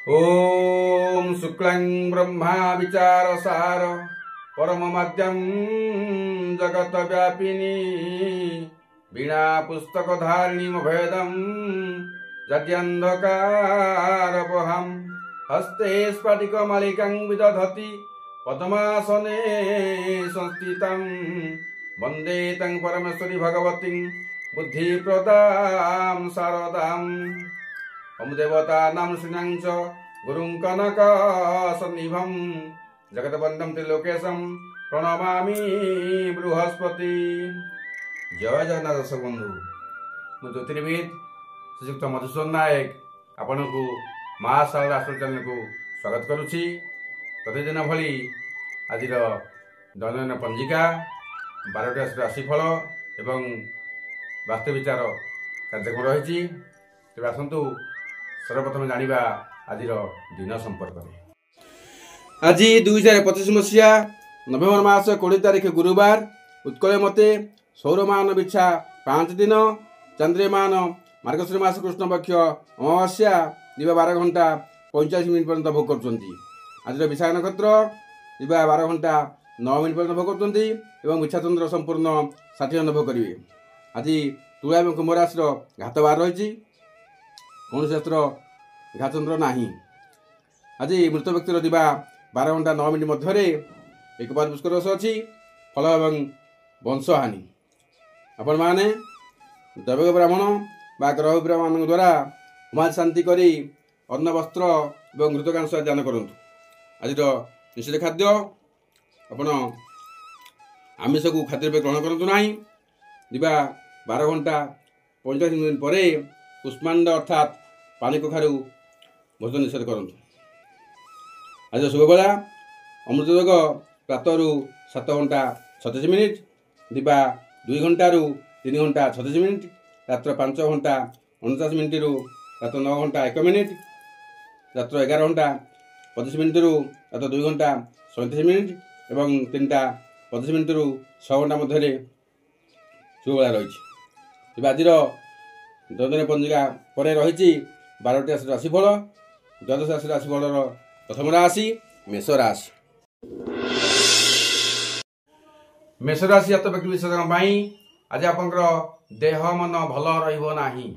ओम शुक्लं ब्रह्मा विचारसार परममद्यं जगत्व्यापिनी वीणा पुस्तकधारिणीमभेदं जड्यन्धकारपहं हस्ते स्फटिकमलिकं विदधति पद्मासने संस्थितं वन्दे तं परमेश्वरी भगवतीं बुद्धिप्रदां शारदाम् ओम देवतानां श्रीनं च गुरुं कनक सन्निभं जगद्वन्दं त्रिलोकेशं प्रणमामि बृहस्पति। जय जगन्नाथ दर्शक बंधु, मु ज्योतिर्विद श्रीयुक्त मधुसूदन नायक आपण को महाशारदा आश्रम चैनल को स्वागत करुछि। प्रतिदिन भली आज दैनन्दिन पंजिका 12टी राशिफल एवं वास्तु विचार कार्यक्रम रही। तेज आसतु सर्वप्रथम जानिबा आज दिन संपर्क में। आज 2025 मसीहा नवेम्बर मास 20 तारिख गुरुवार उत्कल मते सौरमान बिछा 5 दिन चंद्रमान मार्गशीर मास कृष्ण पक्ष अमावास्या दिवा 12 घंटा 45 मिनट पर्यंत भोग कर। आज विशाख नक्षत्र दिवा 12 घंटा 9 मिनट पर्यंत भोग कर एवं मिछा चंद्र संपूर्ण 60 घंटा भोग करेंगे। आज तुला एवं कुंभ राशि घात बार रही कौन शास्त्र घाचंद्र नाही। आज मृत व्यक्तिर दिवा 12 घंटा 9 मिनट मध्य एक बार पुष्कर रस अच्छी फल एवं वंशहानि। आपण मैंने दैविक ब्राह्मण बा ग्रह ब्राह्मण द्वारा होमादि शांति करी अन्न वस्त्र एवं घृतकांश दान करूँ। आज निषेध खाद्य आपण आमिष को खाद्य ग्रहण करूँ ना। दिवा 12 घंटा 45 मिनट पर कुष्मांड अर्थात पानी कखारू भोजन निषेध करूँ। आज शुभ बेला अमृत योग प्रातः 7 घंटा 36 मिनिट, दिवा 2 घंटा 3 घंटा 36 मिनिट, रात्र 5 घंटा 49 मिनिट रात्र 9 घंटा 1 मिनिट, रात्र 11 घंटा 25 मिनिट रात्र 2 घंटा 37 मिनिट एवं 3टा 25 मिनिट 6 घंटा मध्य शुभ बेला रही। आज दैनन्दिन पंजिका पर रही 12टी राशिफल। द्वादश राशिफल प्रथम राशि मेष राशि। मेष राशि जात व्यक्ति विशेष आज आपंकर देह मन भल रही।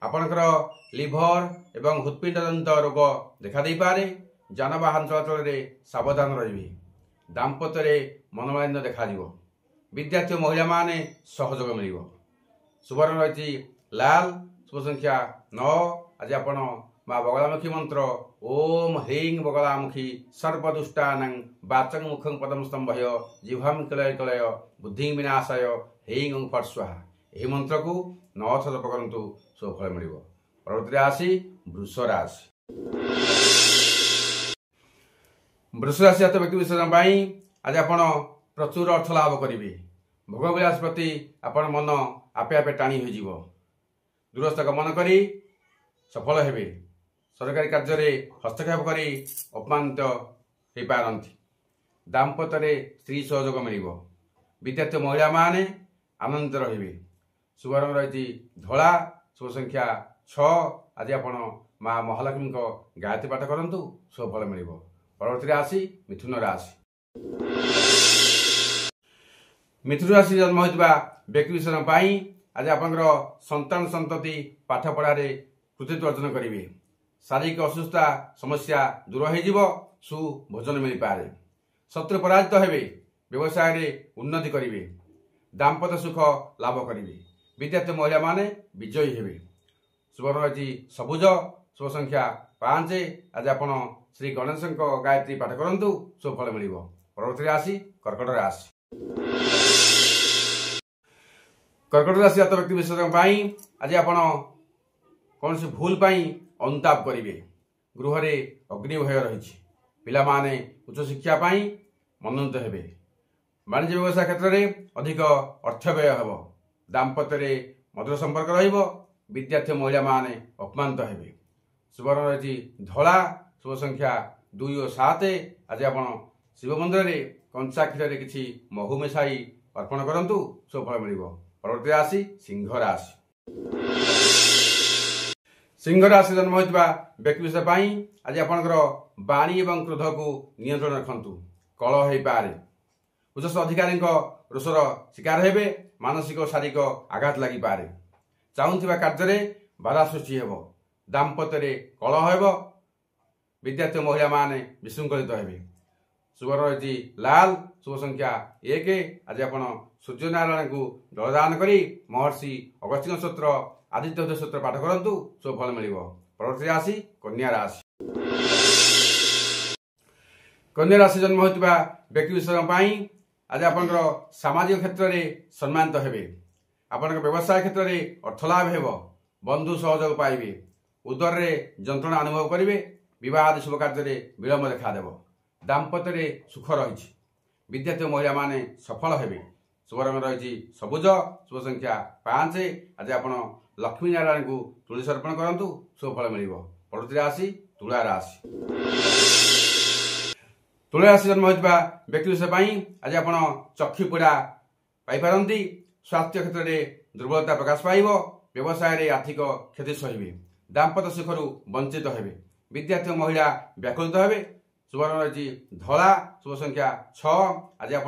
आपंकर लिभर एवं हृत्पिंड जनित रोग देखा दे पारे। जानवाहन चलाचल सावधान रही। दाम्पत्य मनोमालिन्य देखा विद्यार्थी महिला माने सहयोग मिल। शुभरंग रही लाल, शुभ संख्या 9। आज आपण माँ बगलामुखी मंत्र ओम ह्रीं बगलामुखी सर्वदुष्टानां वाचं मुखं पदम स्तंभय जिह्वां कलय कलय बुद्धि विनाशाय ह्रीं ओं फट् स्वाहा यही मंत्र को 9 थर जप करंतु शुभ फल मिल। परवर्ती राशि वृष राशि। वृष राशि जात व्यक्ति विशेष आज आपण प्रचुर अर्थ लाभ करेंगे। भोगविलास प्रति आपण मन आपे आपे टाणी हो दूरस्थ गमन करी सफल हेबे। सरकारी कार्य हस्तक्षेप करी अपमानित हो पारती। दाम्पत्य स्त्री सहयोग मिल। विद्यार्थी महिला माने आनंदित रहिबे। शुभ रंग रही धला, शुभ संख्या 6। आज आपण माँ महालक्ष्मी गायत्री पाठ करंतु शुभ फल मिल। परवर्ती राशि मिथुन राशि। मिथुन राशि जन्म होता व्यक्ति विशेष आज आपंकर संतान संतति पाठ पढ़ारे कृतित्व अर्जन करेंगे। शारीरिक असुस्थता समस्या दूर हो सुभोजन मिल पारे। शत्रु पराजित हेबे। व्यवसाय उन्नति करेंगे। दाम्पत्य सुख लाभ करेंगे। विद्यार्थी महिला माने विजयी हेबे। शुभ रही सबुज, शुभ संख्या 5। आज आपण श्री गणेश गायत्री पाठ करंतु शुभ फल मिल। परवर्ती राशि कर्कट राशि। कर्कट राशि जात व्यक्ति विशेष आज आपण कौन सी भूल अनुताप करेंगे। गृह अग्नि भय रही। पिला माने उच्च शिक्षा मनोनीत हेबे। वाणिज्य व्यवसाय क्षेत्र में अधिक अर्थ व्यय हेब। दाम्पत्य मधुर संपर्क रहिबो। विद्यार्थी महिला माने अपमानित हेबे। शुभ रंग रही धला, शुभ संख्या 2 और 7। आज आपण शिव मंदिर में कंचा क्षीर किसी महू मिसाई अर्पण करंतु शुभ फल मिल। परवर्ती राशि सिंह राशि। सिंह राशि जन्म होता व्यक्ति विषय आज आपंकर बाणी और क्रोध को नियंत्रण रखु कलह हो पारे उच्च अधिकारी रोषर शिकार हेबे मानसिक और शारीरिक आघात लगी पारे चाहूबा कार्य बाधा सृष्टि हो दाम्पत्य कलह हो विद्यार्थी महिला माने विशृंखलित हेबे शुभ रही लाल शुभ संख्या 1 आज आप सूर्यनारायण को जलदान करी महर्षि अगस्त्य सूत्र आदित्य सूत्र पाठ करूँ शुभ फल मिल परवर्ती राशि कन्या राशि कन्या राशि जन्म होता व्यक्ति विषय आज आप सामाजिक क्षेत्र में सम्मानित हेबे आपण व्यवसाय क्षेत्र में अर्थलाभ हो बंधु सहयोग पाइबे उदर में जंत्रणा अनुभव करेंगे विवाह आदि शुभ कार्य विलंब देखादेव दाम्पत्य सुख रही विद्यार्थी महिला माने सफल हेबे शुभ रंग रही सबुज शुभ संख्या 5 आज आप लक्ष्मी नारायण को तुलसी अर्पण करूँ शुभ फल मिल परवर्ती राशि तुला राशि तुला राशि जन्म होता व्यक्ति विषय आज आप चक्षु पीड़ा पाइपारती स्वास्थ्य क्षेत्र में दुर्बलता प्रकाश पाइब व्यवसाय आर्थिक क्षति सहे दाम्पत्य सुखर वंचित हेबे विद्यार्थी महिला व्याकुलित हेबे शुभ रंग रही धला शुभ संख्या 6 आज आप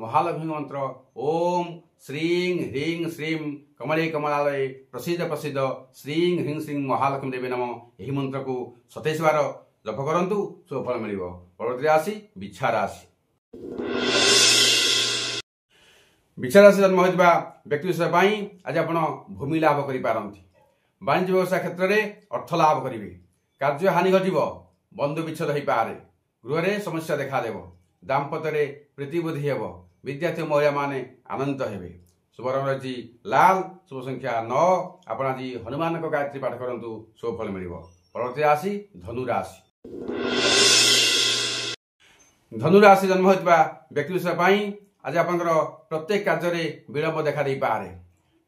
महालक्ष्मी मंत्र ओम श्रीं ह्रीं श्रीं कमले कमलालय प्रसिद्ध प्रसिद्ध श्रीं ह्रीं श्रीं महालक्ष्मी देवी नाम यही मंत्र को 27 बार जप करूँ शुभ फल मिल परवर्ती राशि बिछा राशि बिछा राशि जन्म होता व्यक्ति विषय आज आप भूमि लाभ करें वाणिज्य व्यवसाय क्षेत्र में अर्थ लाभ करेंगे कार्य हानि घटव बंधु विच्छेद हो पारे गृह में समस्या देखादेव दाम्पत्य प्रीति बुद्धि हेब विद्यार्थी महिला माने आनंदित हेबे शुभ रंग रही लाल शुभ संख्या 9 आप आज हनुमान को गायत्री पाठ करूँ शुभ फल मिल परवर्ती राशि धनु राशि धनु राशि जन्म होता व्यक्ति विषय आज आप प्रत्येक कार्य विलंब देखा पारे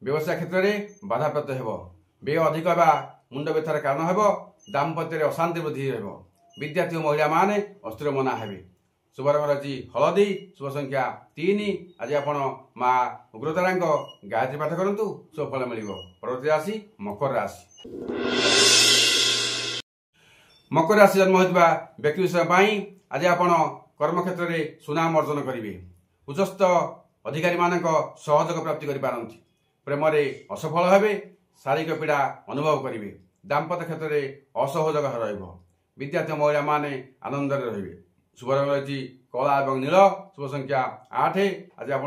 व्यवसाय क्षेत्र में बाधा प्राप्त हो व्यय अधिक मुंड व्यथार कारण हो दाम्पत्य अशांति वृद्धि हो विद्यार्थी महिला माने अस्थिर मना हेबे शुभ रंग रही हलदी शुभ संख्या 3 आज आप माँ उग्रतारा गायत्री पाठ करूँ शुभ फल मिल परवर्ती राशि मकर राशि मकर राशि जन्म होता व्यक्ति विषय आज आप कर्म क्षेत्र में सुनाम अर्जन करेंगे उच्चस्थ अधिकारी मान सहयोग प्राप्ति करें प्रेम असफल हेबे शारीरिक पीड़ा अनुभव करेंगे दाम्पत्य क्षेत्र में असहयोग रहिब विद्यार्थी महिला माने आनंद रहिबे शुभ रंग रही कला और नील शुभ संख्या 8 आज आप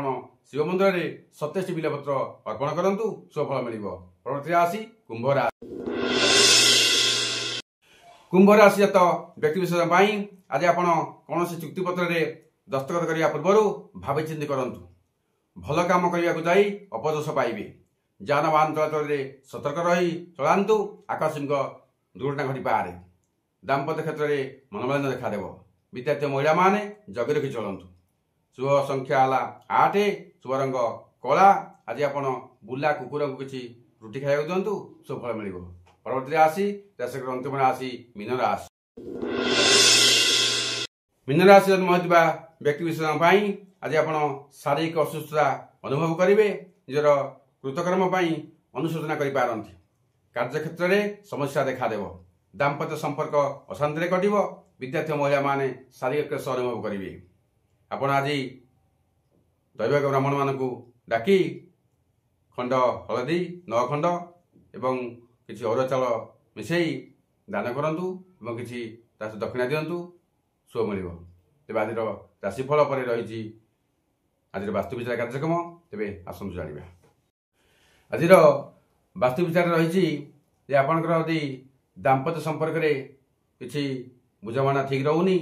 शिव मंदिर में 27 बिलपत्र अर्पण करूँ शुभ फल मिल परवर्ती राशि कुंभ राशि कुंभ राशि जात व्यक्ति विषय आज आप कौन चुक्तिपत्र में दस्तखत करने पूर्व भावी चिंती करूँ भल काम करने को जाई अपदोष पाइबे जानवाहन चलाचल में सतर्क रही चलांतु आकस्मिक दुर्घटना घटी पारे दाम्पत्य क्षेत्र में मनोरंजन देखादेव विद्यार्थी महिला माने जगी रखी चलतु शुभ संख्या है 8 शुभ रंग कला आज आप बुला कुकुर को किसी रुटी खाया दिंतु शुभ फल मिल परवर्ती राशि दर्शक अंतिम राशि मीन राशि मीन राशि जन्म होता व्यक्ति विषय आज आप शारीरिक असुस्थता अनुभव करेंगे निजर कृतकर्म अनुशोचना करें कार्य क्षेत्र में समस्या देखादेव दाम्पत्य संपर्क अशांति कटिव विद्यार्थी महिला माने शारीरिक क्लेश अनुभव करेंगे आपण आज दैविक ब्राह्मण मान डाकी खंड हलदी 9 खंड एवं किसी अरुआ चाउल मिसई दान करूँ किसी दक्षिणा दिंतु शुभ मिल तेज आज राशिफल पर रही आज वास्तु विचार कार्यक्रम तेरे आसतु जाना आज वास्तु विचार रही आपंकर यदि दाम्पत्य संपर्क में किसी बुझाणा ठीक रोनी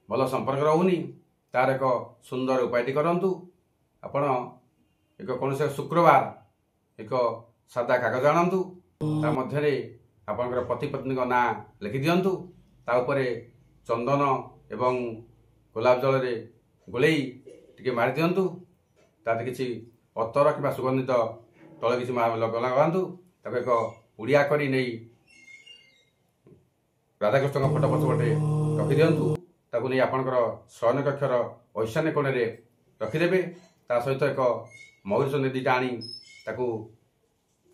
भल संपर्क रोनी तार एक सुंदर उपाय करूँ आपण एक कौन शुक्रवार एक सादा कागज आणतु मध्य आपंकर पति पत्नी ना लिखि दिंतु तापर चंदन एवं गोलाप जल गोले टी मारी दिंतु ताते किसी अतर कि सुगंधित तले किसी लगातु एक उड़िया करी नहीं राधाकृष्ण फोटो पछपटे रखी दिंतु ताकू नहीं आपंकर शयन कक्षर ईशान्य कोण में रखिदेवे ता सहित एक मयूर चंदी दीटा आनी ताकू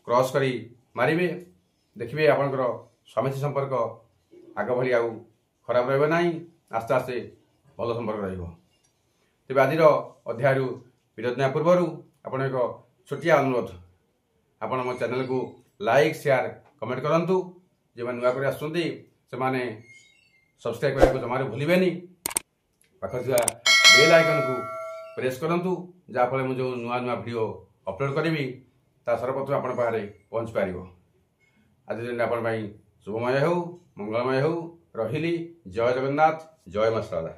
क्रॉस करी मारिबे देखिए आपंकर स्वामी स्त्री संपर्क आग भाई आउ खराब रहा आस्ते आस्ते भल संपर्क तेज आज अध्याय विरत ना पूर्व आपण एक छोटिया अनुरोध आपण मो चैनल को लाइक शेयर कमेंट करूँ जो नुआ कर सब्सक्राइब करने को जमार भूलें पाखे बेल आइकन को प्रेस करूँ जहाँफल मुझे जो नुआ नुआ वीडियो अपलोड करी ता सर्वप्रथम आपण पाखे पहुँच पार आज दिन आपण शुभमय हो मंगलमय हो रही जय जगन्नाथ जय मां शारदा।